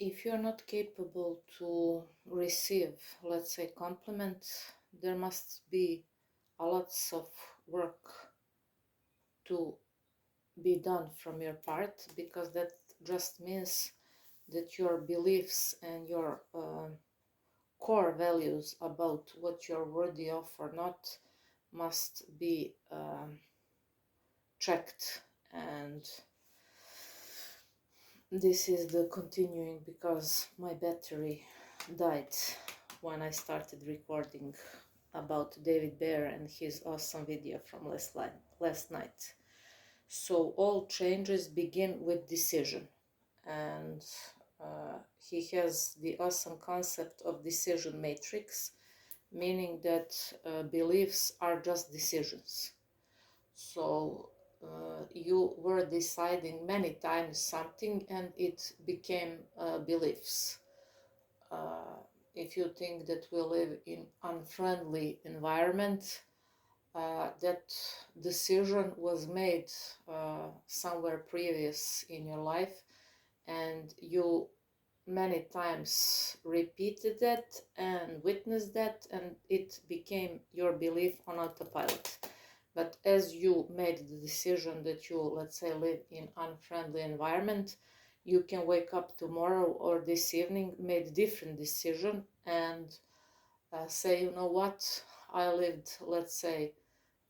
if you're not capable to receive, let's say, compliments, there must be a lots of work to be done from your part, because that just means that your beliefs and your core values about what you're worthy of or not must be checked. And this is the continuing, because my battery died when I started recording about David Bear and his awesome video from last night. So all changes begin with decision, and he has the awesome concept of decision matrix, meaning that beliefs are just decisions. So you were deciding many times something and it became beliefs. If you think that we live in unfriendly environment, that decision was made somewhere previous in your life, and you many times repeated that and witnessed that, and it became your belief on autopilot. But as you made the decision that you, let's say, live in unfriendly environment, you can wake up tomorrow or this evening, made different decision, and say, you know what, I lived, let's say,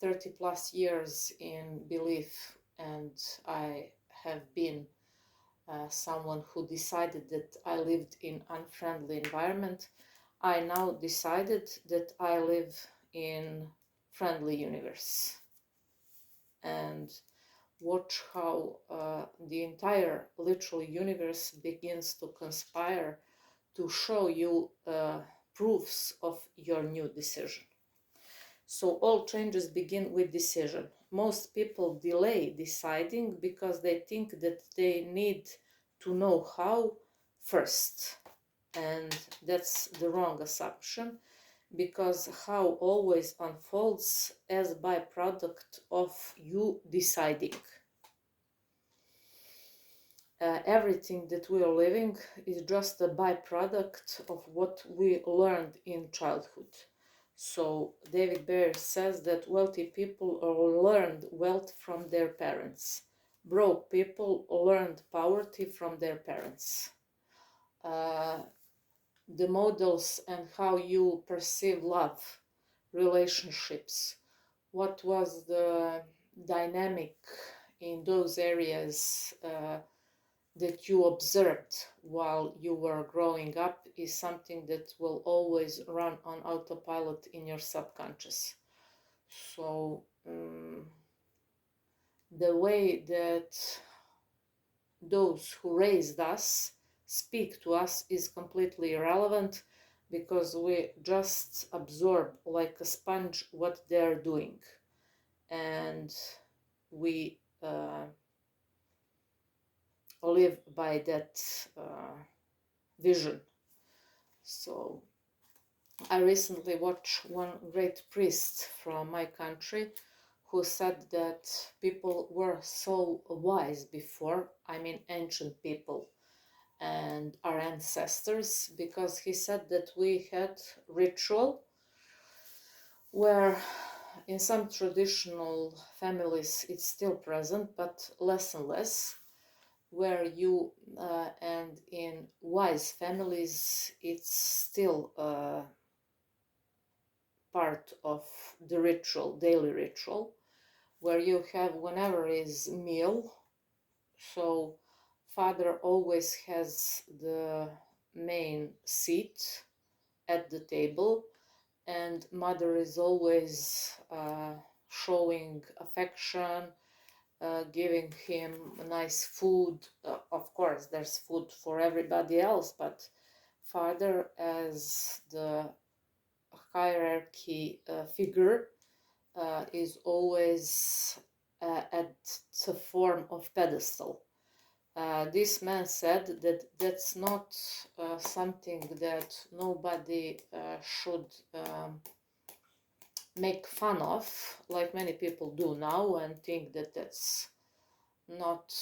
30 plus years in belief, and I have been someone who decided that I lived in unfriendly environment. I now decided that I live in friendly universe. And watch how the entire literal universe begins to conspire to show you proofs of your new decision. So all changes begin with decision. Most people delay deciding because they think that they need to know how first. And that's the wrong assumption, because how always unfolds as byproduct of you deciding. Everything that we are living is just a byproduct of what we learned in childhood. So David Bear says that wealthy people learned wealth from their parents. Broke people learned poverty from their parents. The models and how you perceive love, relationships, what was the dynamic in those areas that you observed while you were growing up is something that will always run on autopilot in your subconscious. So the way that those who raised us speak to us is completely irrelevant, because we just absorb like a sponge what they're doing, and we live by that vision. So I recently watched one great priest from my country who said that people were so wise before, I mean ancient people and our ancestors, because he said that we had ritual where in some traditional families it's still present, but less and less, where you and in wise families it's still part of the ritual, daily ritual, where you have whenever is meal. So father always has the main seat at the table, and mother is always showing affection, giving him nice food. Of course, there's food for everybody else, but father, as the hierarchy figure, is always at the form of pedestal. This man said that that's not something that nobody should make fun of, like many people do now, and think that that's not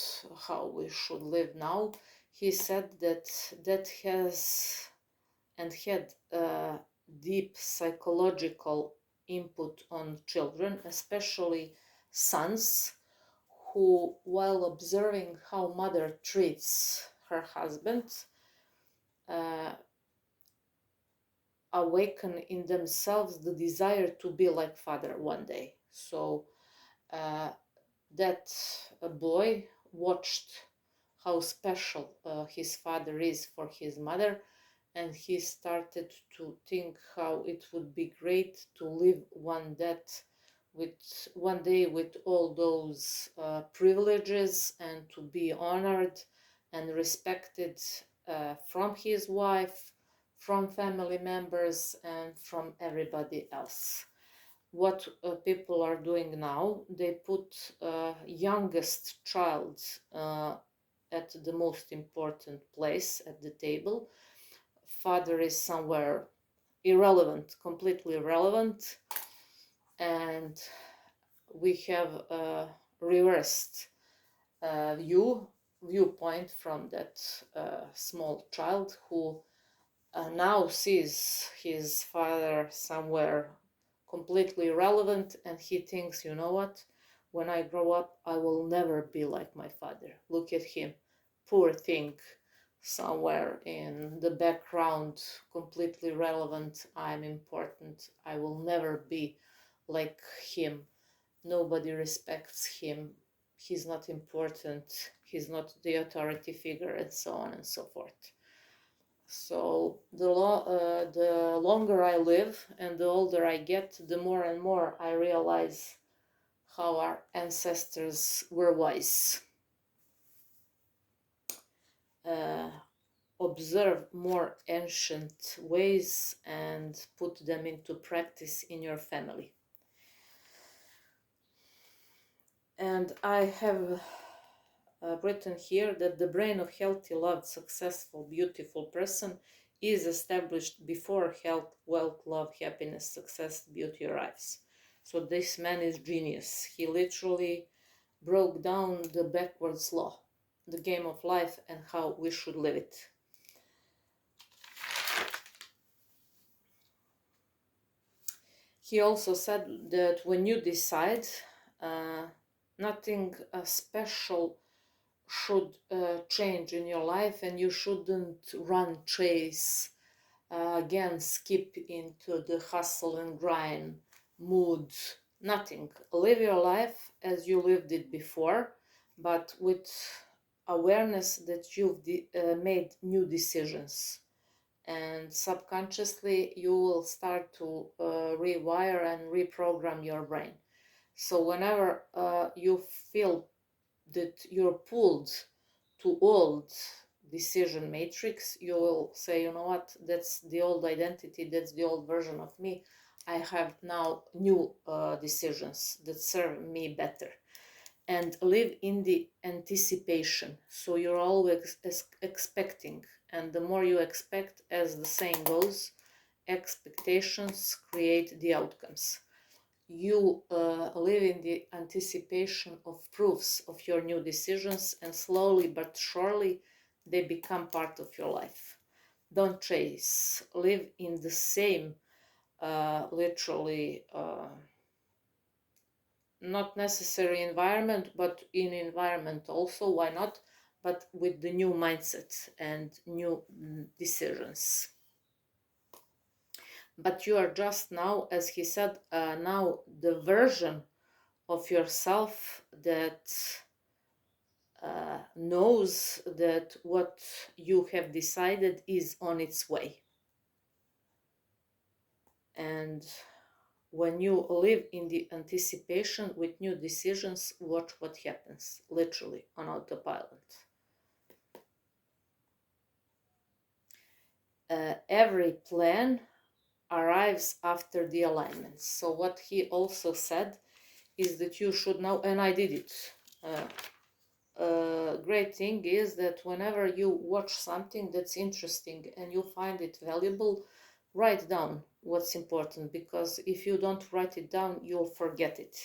how we should live now. he said that has and had a deep psychological input on children, especially sons, who, while observing how mother treats her husband, uh, awaken in themselves the desire to be like father one day. So that boy watched how special his father is for his mother, and he started to think how it would be great to live one day with all those privileges, and to be honored and respected from his wife, from family members, and from everybody else. What people are doing now, they put youngest child at the most important place at the table. Father is somewhere irrelevant, completely irrelevant, and we have a reversed viewpoint from that small child who now sees his father somewhere completely irrelevant, and he thinks, you know what, when I grow up I will never be like my father. Look at him, poor thing, somewhere in the background, completely relevant. I'm important, I will never be like him. Nobody respects him, he's not important, he's not the authority figure, and so on and so forth. So the longer I live and the older I get, the more and more I realize how our ancestors were wise. Observe more ancient ways and put them into practice in your family. And I have written here that the brain of healthy, loved, successful, beautiful person is established before health, wealth, love, happiness, success, beauty arrives. So this man is genius. He literally broke down the backwards law, the game of life, and how we should live it. He also said that when you decide, nothing special should change in your life, and you shouldn't chase, again, skip into the hustle and grind mood. Nothing. Live your life as you lived it before, but with awareness that you've made new decisions. And subconsciously you will start to rewire and reprogram your brain. So whenever you feel that you're pulled to old decision matrix, you will say, you know what, that's the old identity, that's the old version of me. I have now new decisions that serve me better. And live in the anticipation. So you're always expecting, and the more you expect, as the saying goes, expectations create the outcomes. You live in the anticipation of proofs of your new decisions, and slowly but surely they become part of your life. Don't chase. Live in the same, literally, not necessary environment, but in environment also, why not? But with the new mindset and new decisions. But you are just now, as he said, now the version of yourself that knows that what you have decided is on its way. And when you live in the anticipation with new decisions, watch what happens, literally on autopilot. Every plan arrives after the alignment. So what he also said is that you should know, and I did it. Great thing is that whenever you watch something that's interesting and you find it valuable, write down what's important, because if you don't write it down, you'll forget it.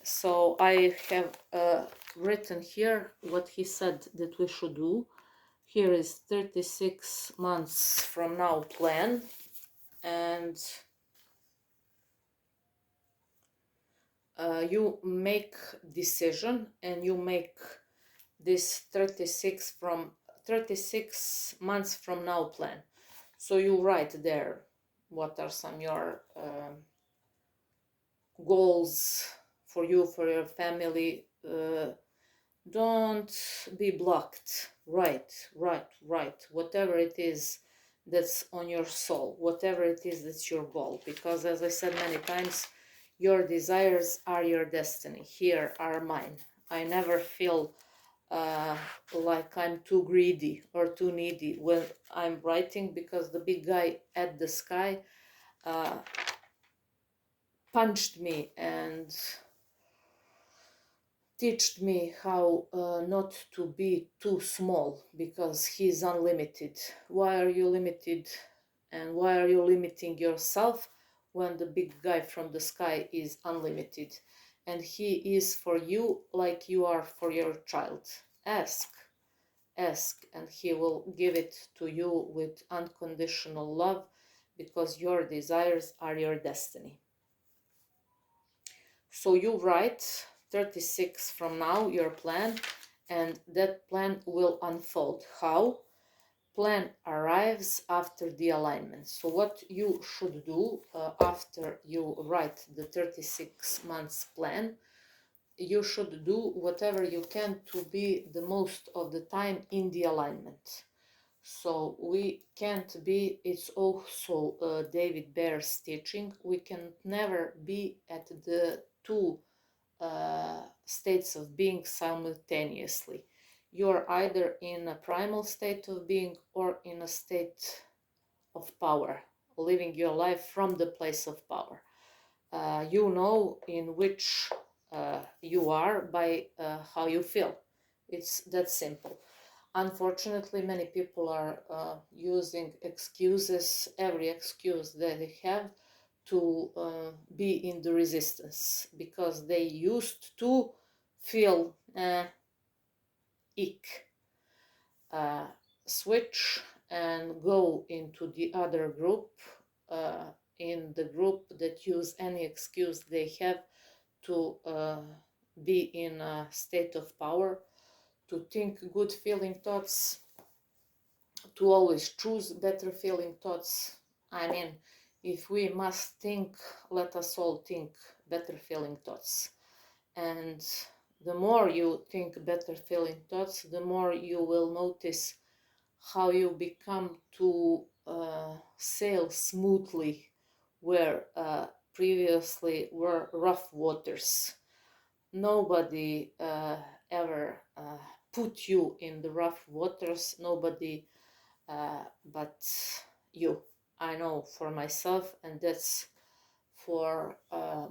So I have written here what he said that we should do. Here is 36 months from now plan, and you make decision, and you make this 36 months from now plan. So you write there what are some your goals for you, for your family. Don't be blocked. Write, whatever it is that's on your soul, whatever it is that's your goal. Because as I said many times, your desires are your destiny. Here are mine. I never feel like I'm too greedy or too needy when I'm writing, because the big guy at the sky uh, punched me and teached me how not to be too small, because he's unlimited. Why are you limited, and why are you limiting yourself when the big guy from the sky is unlimited, and he is for you like you are for your child? Ask, and he will give it to you with unconditional love, because your desires are your destiny. So you write 36 from now your plan, and that plan will unfold. How? Plan arrives after the alignment. So what you should do after you write the 36 months plan, you should do whatever you can to be the most of the time in the alignment. So we can't be, it's also David Bear's teaching, we can never be at the two states of being simultaneously. You're either in a primal state of being or in a state of power, living your life from the place of power. You know in which you are by how you feel. It's that simple. Unfortunately, many people are using excuses, every excuse that they have, to be in the resistance, because they used to feel ick. Switch and go into the other group, in the group that use any excuse they have to be in a state of power, to think good feeling thoughts, to always choose better feeling thoughts. I mean, if we must think, let us all think better feeling thoughts. And the more you think better feeling thoughts, the more you will notice how you become to sail smoothly where previously were rough waters. Nobody ever put you in the rough waters, nobody but you. I know for myself, and that's for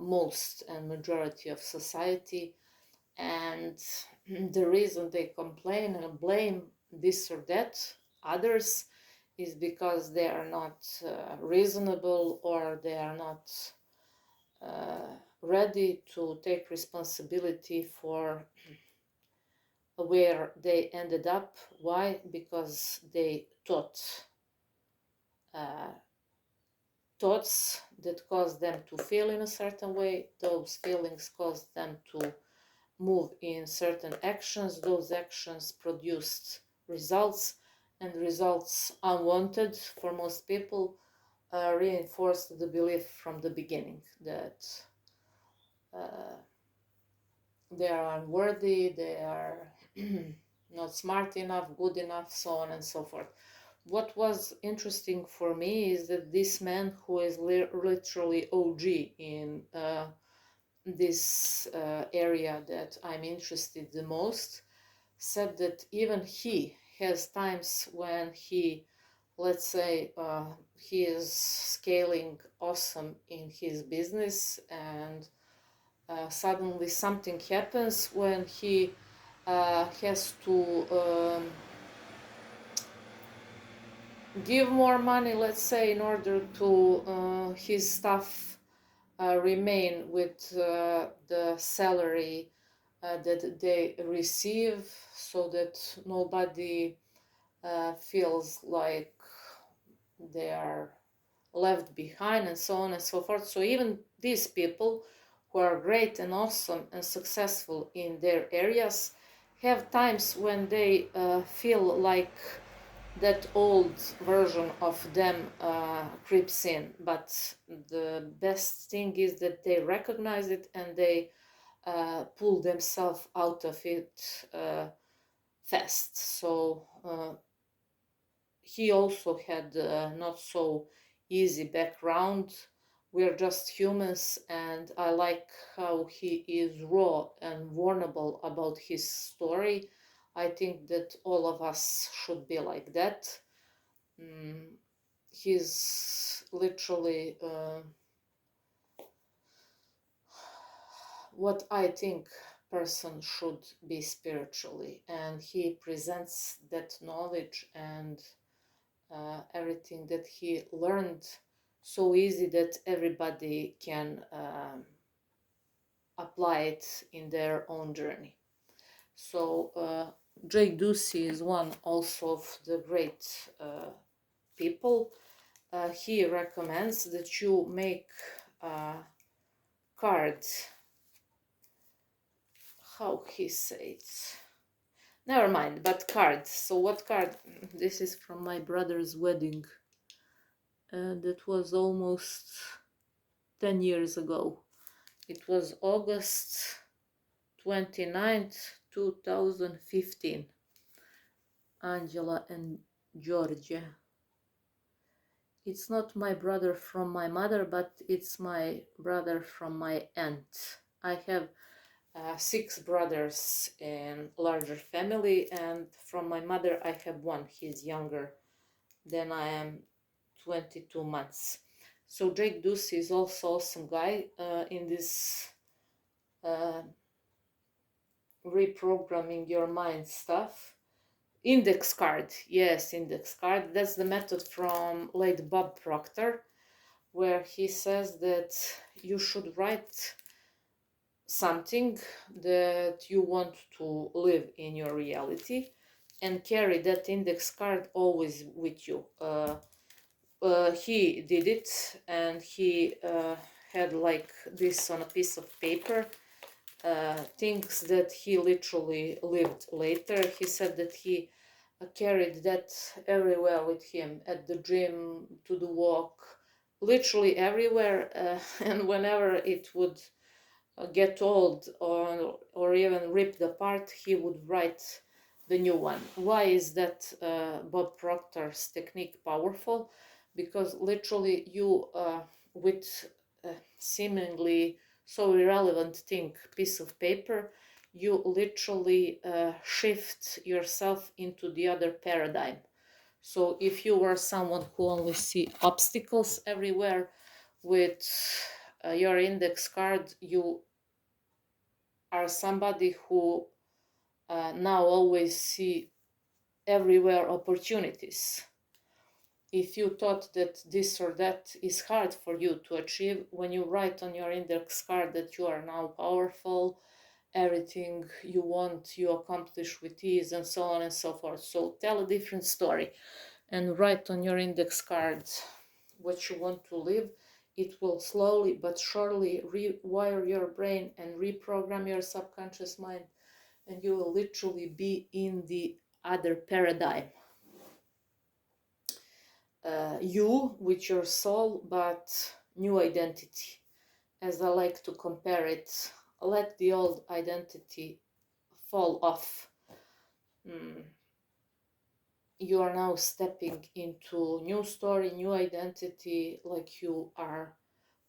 most and majority of society. And the reason they complain and blame this or that others is because they are not reasonable, or they are not ready to take responsibility for where they ended up. Why? Because they thoughts that caused them to feel in a certain way. Those feelings caused them to move in certain actions. Those actions produced results, and results unwanted for most people reinforced the belief from the beginning that they are unworthy, they are not smart enough, good enough, so on and so forth. What was interesting for me is that this man, who is literally OG in this area that I'm interested the most, said that even he has times when he, let's say, he is scaling awesome in his business, and suddenly something happens when he has to give more money, let's say, in order to his staff remain with the salary that they receive, so that nobody feels like they are left behind and so on and so forth. So even these people who are great and awesome and successful in their areas have times when they feel like that old version of them creeps in. But the best thing is that they recognize it and they pull themselves out of it fast. So he also had not so easy background. We're just humans, and I like how he is raw and vulnerable about his story. I think that all of us should be like that. He's literally what I think person should be spiritually, and he presents that knowledge and everything that he learned so easy that everybody can apply it in their own journey. So Jake Ducey is one also of the great people. He recommends that you make cards. How he says? Never mind, but cards. So what card? This is from my brother's wedding. That was almost 10 years ago. It was August 29th, 2015. Angela and Georgia. It's not my brother from my mother, but it's my brother from my aunt. I have 6 brothers in larger family, and from my mother I have one. He's younger than I am, 22 months. So Jake Ducey is also awesome guy in this reprogramming your mind stuff. Index card, yes, index card. That's the method from late Bob Proctor, where he says that you should write something that you want to live in your reality and carry that index card always with you. He did it, and he had like this on a piece of paper, things that he literally lived later. He said that he carried that everywhere with him, at the gym, to the walk, literally everywhere. And whenever it would get old or even ripped apart, he would write the new one. Why is that Bob Proctor's technique powerful? Because literally you, with seemingly so irrelevant thing, piece of paper, you literally shift yourself into the other paradigm. So if you were someone who only see obstacles everywhere, with your index card, you are somebody who now always see everywhere opportunities. If you thought that this or that is hard for you to achieve, when you write on your index card that you are now powerful, everything you want you accomplish with ease, and so on and so forth. So tell a different story and write on your index card what you want to live. It will slowly but surely rewire your brain and reprogram your subconscious mind, and you will literally be in the other paradigm. You with your soul, but new identity. As I like to compare it, let the old identity fall off. You are now stepping into new story, new identity, like you are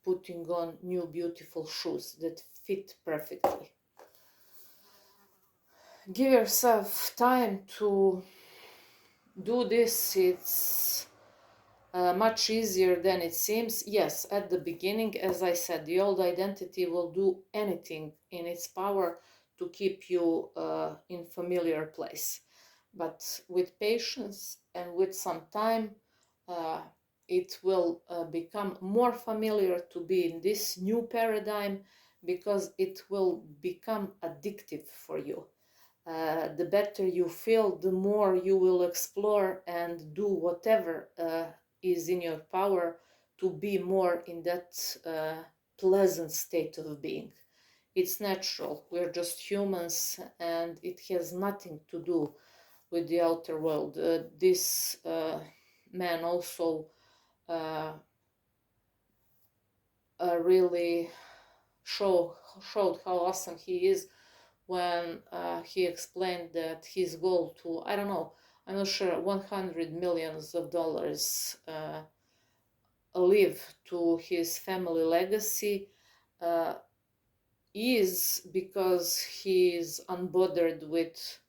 putting on new beautiful shoes that fit perfectly. Give yourself time to do this. It's much easier than it seems. Yes, at the beginning, as I said, the old identity will do anything in its power to keep you in familiar place. But with patience and with some time, it will become more familiar to be in this new paradigm, because it will become addictive for you. The better you feel, the more you will explore and do whatever is in your power to be more in that pleasant state of being. It's natural. We're just humans, and it has nothing to do with the outer world. This man also uh, really showed how awesome he is when he explained that his goal to, I don't know, I'm not sure, 100 millions of dollars live to his family legacy uh, is because he is unbothered with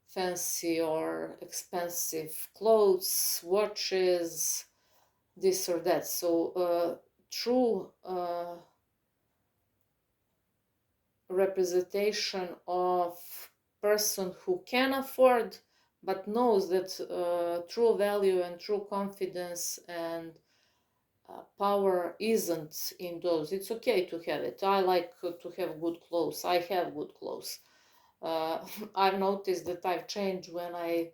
fancy or expensive clothes, watches, this or that. So true representation of person who can afford but knows that true value and true confidence and power isn't in those. It's okay to have it. I like to have good clothes. I have good clothes. I've noticed that I've changed when I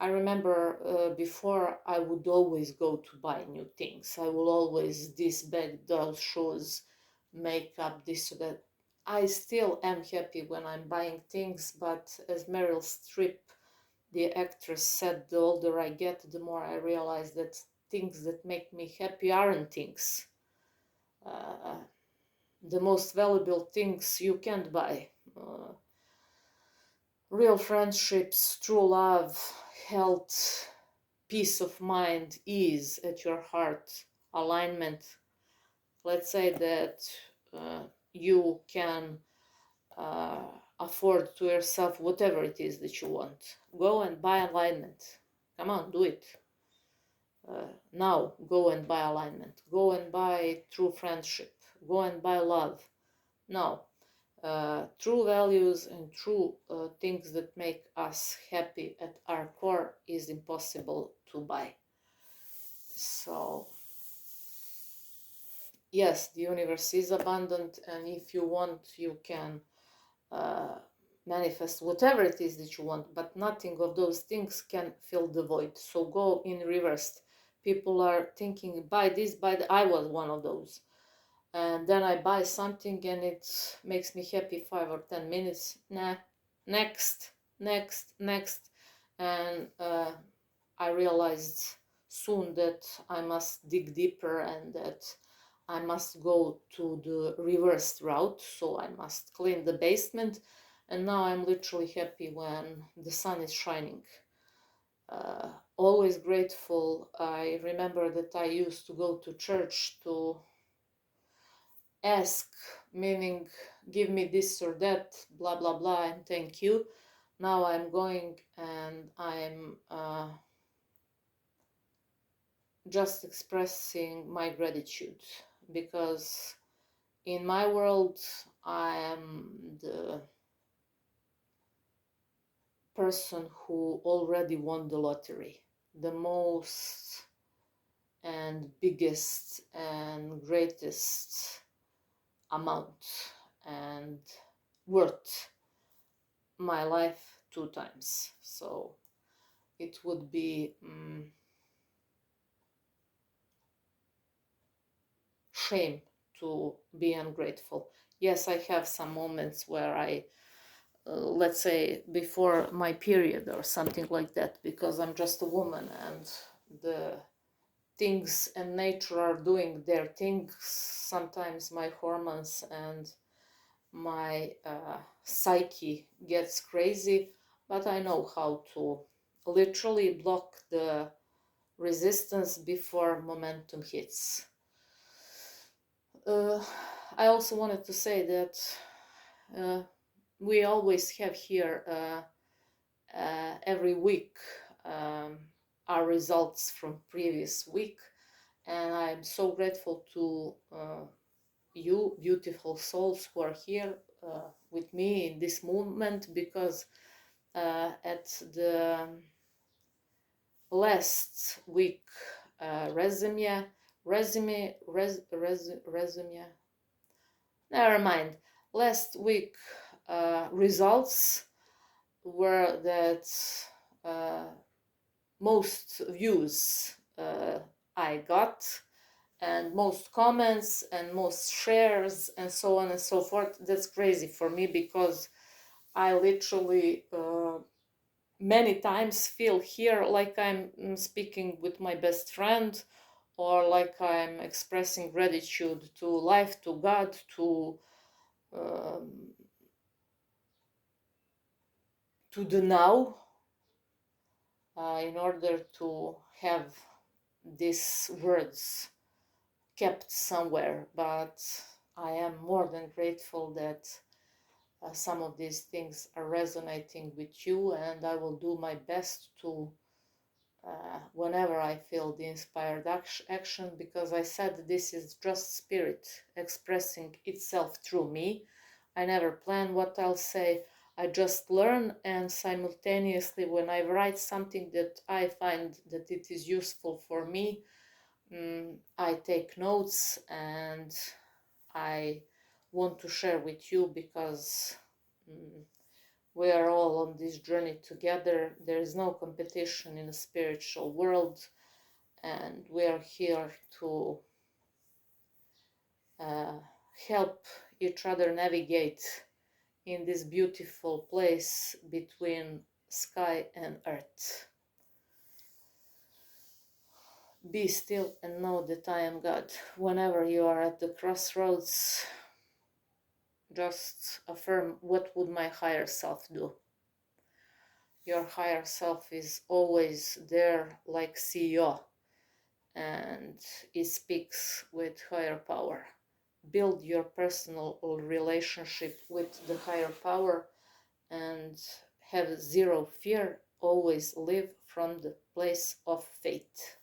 remember before I would always go to buy new things. I will always this bag, those shoes, makeup, this or that. I still am happy when I'm buying things, but as Meryl Streep, the actress, said, the older I get, the more I realize that things that make me happy aren't things. The most valuable things you can't buy. Real friendships, true love, health, peace of mind, ease at your heart, alignment. Let's say that you can uh, afford to yourself whatever it is that you want. Go and buy alignment. Come on, do it. Now, go and buy alignment. Go and buy true friendship. Go and buy love. Now, true values and true things that make us happy at our core is impossible to buy. So, yes, the universe is abundant, and if you want, you can uh, manifest whatever it is that you want, but nothing of those things can fill the void. So go in reverse. People are thinking, buy this, buy that. I was one of those. And then I buy something and it makes me happy 5 or 10 minutes. Nah, next, next, next. And I realized soon that I must dig deeper and that I must go to the reversed route. So I must clean the basement. And now I'm literally happy when the sun is shining. Always grateful. I remember that I used to go to church to ask, meaning give me this or that, blah, blah, blah, and thank you. Now I'm going and I'm just expressing my gratitude because in my world I am the person who already won the lottery, the most and biggest and greatest amount and worth my life 2 times. So it would be shame to be ungrateful. Yes, I have some moments where I, let's say, before my period or something like that, because I'm just a woman and the things and nature are doing their things. Sometimes my hormones and my psyche gets crazy, but I know how to literally block the resistance before momentum hits. I also wanted to say that we always have here every week our results from previous week, and I'm so grateful to you beautiful souls who are here with me in this movement, because at the last week resume, never mind, last week results, were that most views I got, and most comments and most shares and so on and so forth. That's crazy for me, because I literally many times feel here like I'm speaking with my best friend, or like I'm expressing gratitude to life, to God, um, to the now, in order to have these words kept somewhere. But I am more than grateful that some of these things are resonating with you, and I will do my best to, whenever I feel the inspired action, because I said this is just spirit expressing itself through me. I never plan what I'll say, I just learn, and simultaneously when I write something that I find that it is useful for me, I take notes and I want to share with you, because we are all on this journey together. There is no competition in the spiritual world, and we are here to help each other navigate in this beautiful place between sky and earth. Be still and know that I am God. Whenever you are at the crossroads, just affirm, what would my higher self do? Your higher self is always there, like CEO, and it speaks with higher power. Build your personal relationship with the higher power and have zero fear. Always live from the place of faith.